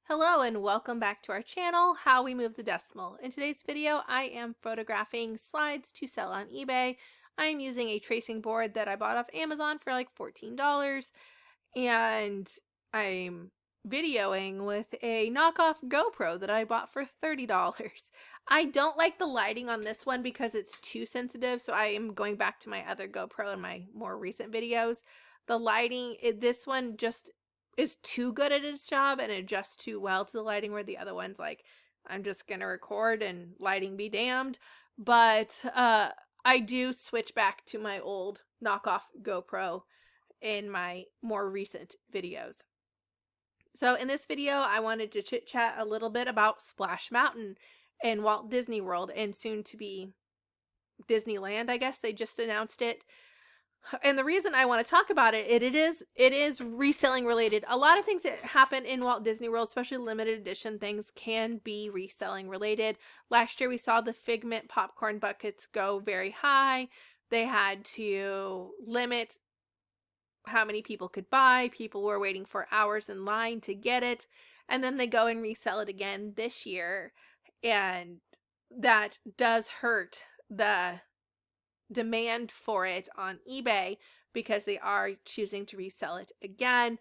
Hello and welcome back to our channel, How We Move the Decimal. In today's video, I am photographing slides to sell on eBay. I am using a tracing board that I bought off Amazon for like $14, and I'm videoing with a knockoff GoPro that I bought for $30. I don't like the lighting on this one because it's too sensitive, so I am going back to my other GoPro in my more recent videos. The lighting, this one just is too good at its job and adjusts too well to the lighting, where the other one's like, I'm just gonna record and lighting be damned. But I do switch back to my old knockoff GoPro in my more recent videos. So in this video, I wanted to chit chat a little bit about Splash Mountain in Walt Disney World, and soon to be Disneyland, I guess. They just announced it. And the reason I want to talk about it, it is reselling related. A lot of things that happen in Walt Disney World, especially limited edition things, can be reselling related. Last year we saw the Figment popcorn buckets go very high. They had to limit how many people could buy. People were waiting for hours in line to get it. And then they go and resell it again this year. And that does hurt the demand for it on eBay because they are choosing to resell it again.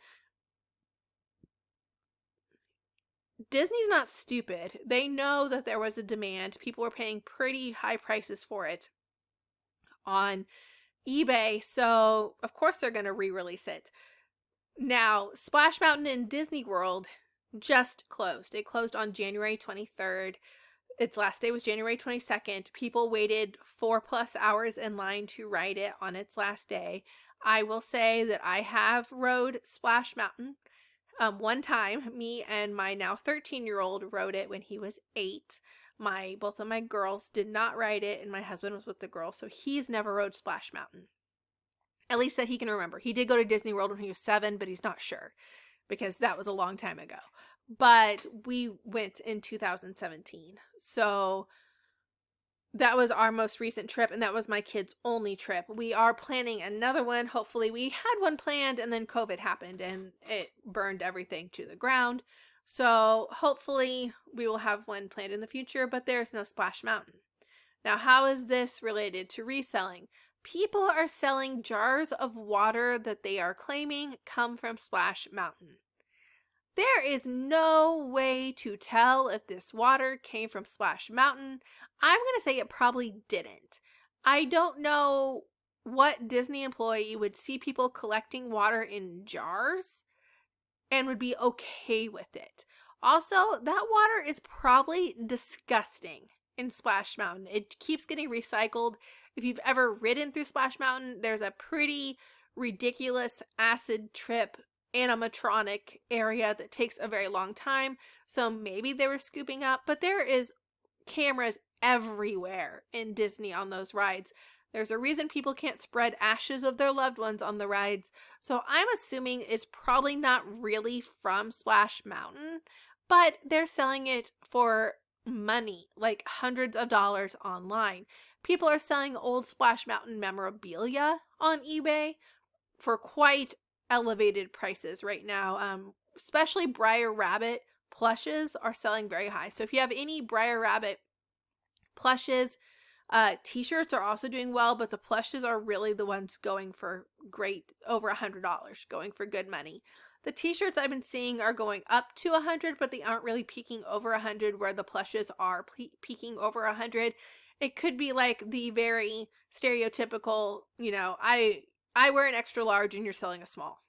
Disney's not stupid. They know that there was a demand. People were paying pretty high prices for it on eBay, so of course they're going to re-release it. Now, Splash Mountain in Disney World just closed. It closed on January 23rd. Its last day was January 22nd. People waited 4+ hours in line to ride it on its last day. I will say that I have rode Splash Mountain one time. Me and my now 13-year-old rode it when he was 8. Both of my girls did not ride it, and my husband was with the girls, so he's never rode Splash Mountain. At least that he can remember. He did go to Disney World when he was 7, but he's not sure because that was a long time ago. But we went in 2017. So that was our most recent trip, and that was my kids' only trip. We are planning another one. Hopefully, we had one planned, and then COVID happened, and it burned everything to the ground. So hopefully, we will have one planned in the future, but there's no Splash Mountain. Now, how is this related to reselling? People are selling jars of water that they are claiming come from Splash Mountain. There is no way to tell if this water came from Splash Mountain. I'm going to say it probably didn't. I don't know what Disney employee would see people collecting water in jars and would be okay with it. Also, that water is probably disgusting in Splash Mountain. It keeps getting recycled. If you've ever ridden through Splash Mountain, there's a pretty ridiculous acid trip animatronic area that takes a very long time, so maybe they were scooping up, but there is cameras everywhere in Disney on those rides. There's a reason people can't spread ashes of their loved ones on the rides, so I'm assuming it's probably not really from Splash Mountain, but they're selling it for money, like hundreds of dollars online. People are selling old Splash Mountain memorabilia on eBay for quite elevated prices right now. Especially Briar Rabbit plushes are selling very high. So if you have any Briar Rabbit plushes, t-shirts are also doing well, but the plushes are really the ones going for great, over $100, going for good money. The t-shirts I've been seeing are going up to 100, but they aren't really peaking over 100, where the plushes are peaking over 100. It could be like the very stereotypical, I wear an extra large and you're selling a small.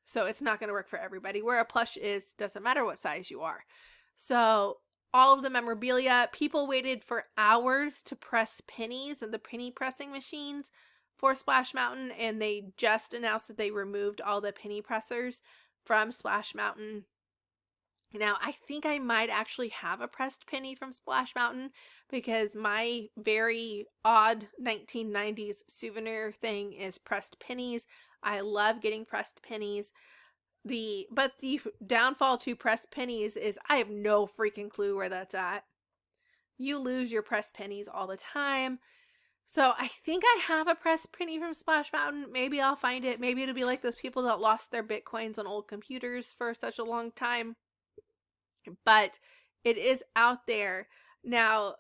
So it's not going to work for everybody. Where a plush is, doesn't matter what size you are. So all of the memorabilia, people waited for hours to press pennies and the penny pressing machines for Splash Mountain, and they just announced that they removed all the penny pressers from Splash Mountain. Now, I think I might actually have a pressed penny from Splash Mountain because my very odd 1990s souvenir thing is pressed pennies. I love getting pressed pennies. But the downfall to pressed pennies is I have no freaking clue where that's at. You lose your pressed pennies all the time. So I think I have a pressed penny from Splash Mountain. Maybe I'll find it. Maybe it'll be like those people that lost their Bitcoins on old computers for such a long time. but it is out there. Now,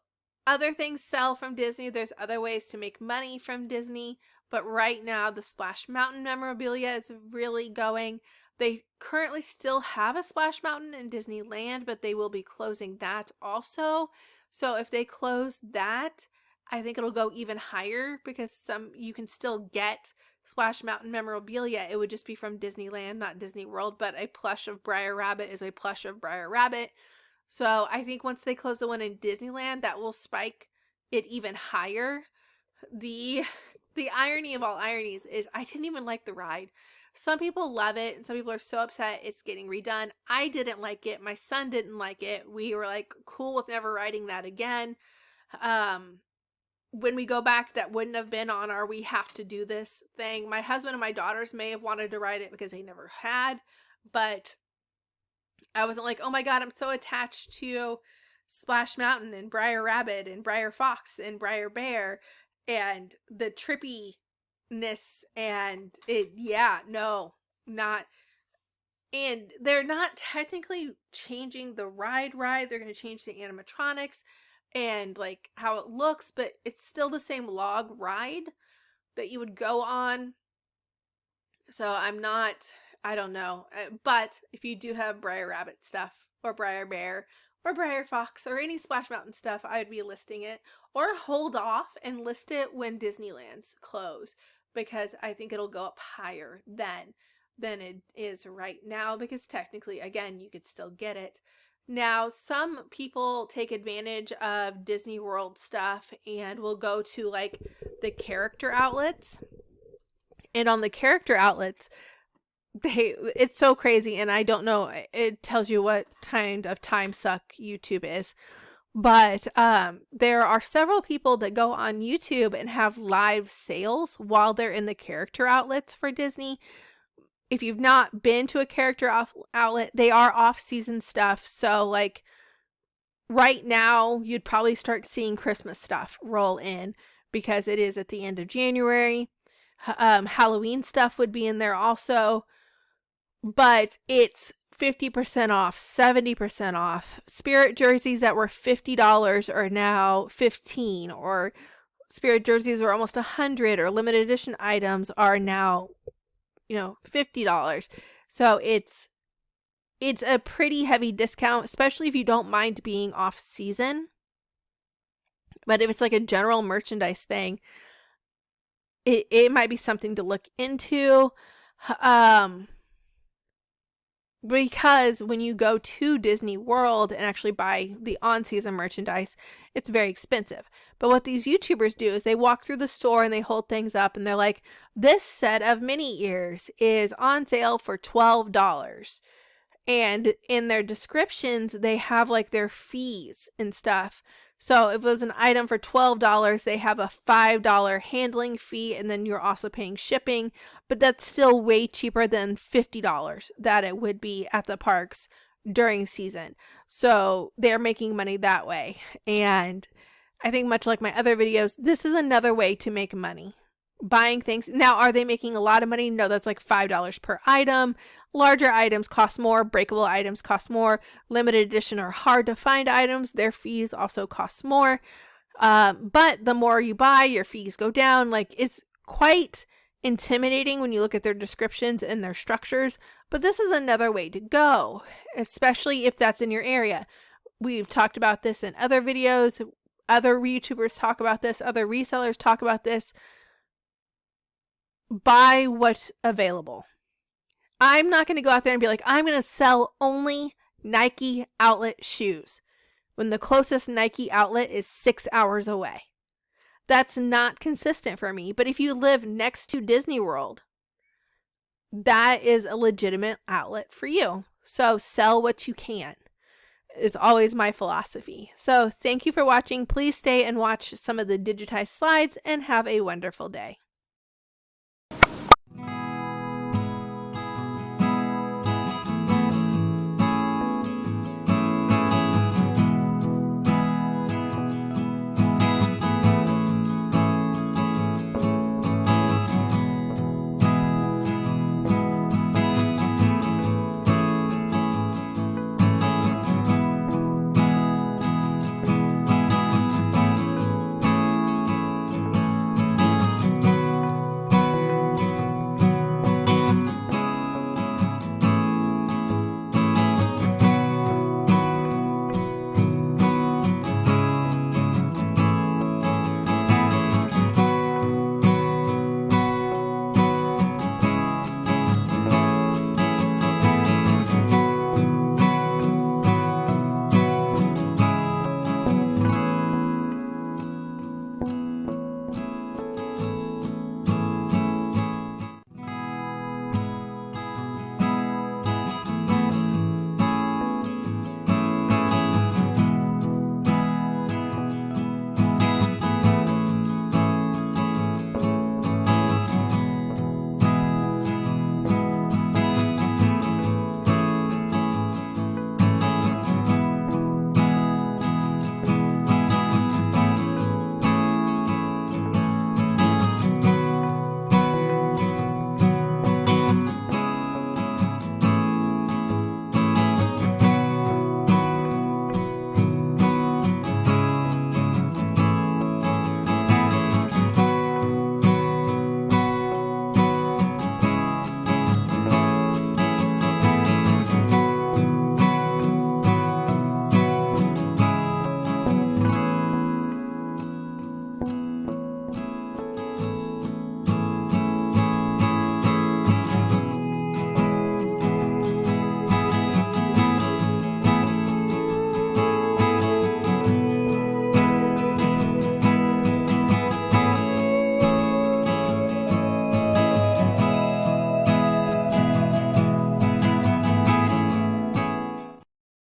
other things sell from Disney. There's other ways to make money from Disney, but right now the Splash Mountain memorabilia is really going. They currently still have a Splash Mountain in Disneyland, but they will be closing that also. So if they close that, I think it'll go even higher, because you can still get Splash Mountain memorabilia. It would just be from Disneyland, not Disney World, but a plush of Briar Rabbit is a plush of Briar Rabbit. So I think once they close the one in Disneyland, that will spike it even higher. The irony of all ironies is I didn't even like the ride. Some people love it, and some people are so upset it's getting redone. I didn't like it. My son didn't like it. We were like cool with never riding that again. When we go back, that wouldn't have been on our we have to do this thing. My husband and my daughters may have wanted to ride it because they never had, but I wasn't like, oh my god, I'm so attached to Splash Mountain and Briar Rabbit and Briar Fox and Briar Bear and the trippiness and it, yeah, no, not. And they're not technically changing the ride. They're going to change the animatronics and like how it looks, but it's still the same log ride that you would go on. So I don't know. But if you do have Briar Rabbit stuff or Briar Bear or Briar Fox or any Splash Mountain stuff, I would be listing it, or hold off and list it when Disneyland's close, because I think it'll go up higher then than it is right now, because technically, again, you could still get it. Now, some people take advantage of Disney World stuff and will go to like the character outlets. And on the character outlets, it's so crazy, and I don't know, it tells you what kind of time suck YouTube is. But there are several people that go on YouTube and have live sales while they're in the character outlets for Disney. If you've not been to a character outlet, they are off-season stuff. So like right now, you'd probably start seeing Christmas stuff roll in because it is at the end of January. Halloween stuff would be in there also. But it's 50% off, 70% off. Spirit jerseys that were $50 are now $15, or Spirit jerseys were almost $100, or limited edition items are now, $50. So it's a pretty heavy discount, especially if you don't mind being off season. But if it's like a general merchandise thing, it might be something to look into. Because when you go to Disney World and actually buy the on-season merchandise, it's very expensive. But what these YouTubers do is they walk through the store and they hold things up and they're like, this set of mini ears is on sale for $12. And in their descriptions, they have like their fees and stuff. So if it was an item for $12, they have a $5 handling fee, and then you're also paying shipping, but that's still way cheaper than $50 that it would be at the parks during season. So they're making money that way. And I think much like my other videos, this is another way to make money. Buying things. Now, are they making a lot of money? No, that's like $5 per item. Larger items cost more. Breakable items cost more. Limited edition or hard to find items, their fees also cost more. But the more you buy, your fees go down. Like, it's quite intimidating when you look at their descriptions and their structures. But this is another way to go, especially if that's in your area. We've talked about this in other videos. Other YouTubers talk about this. Other resellers talk about this. Buy what's available. I'm not going to go out there and be like, I'm going to sell only Nike outlet shoes when the closest Nike outlet is 6 hours away. That's not consistent for me. But if you live next to Disney World, that is a legitimate outlet for you. So sell what you can is always my philosophy. So thank you for watching. Please stay and watch some of the digitized slides and have a wonderful day.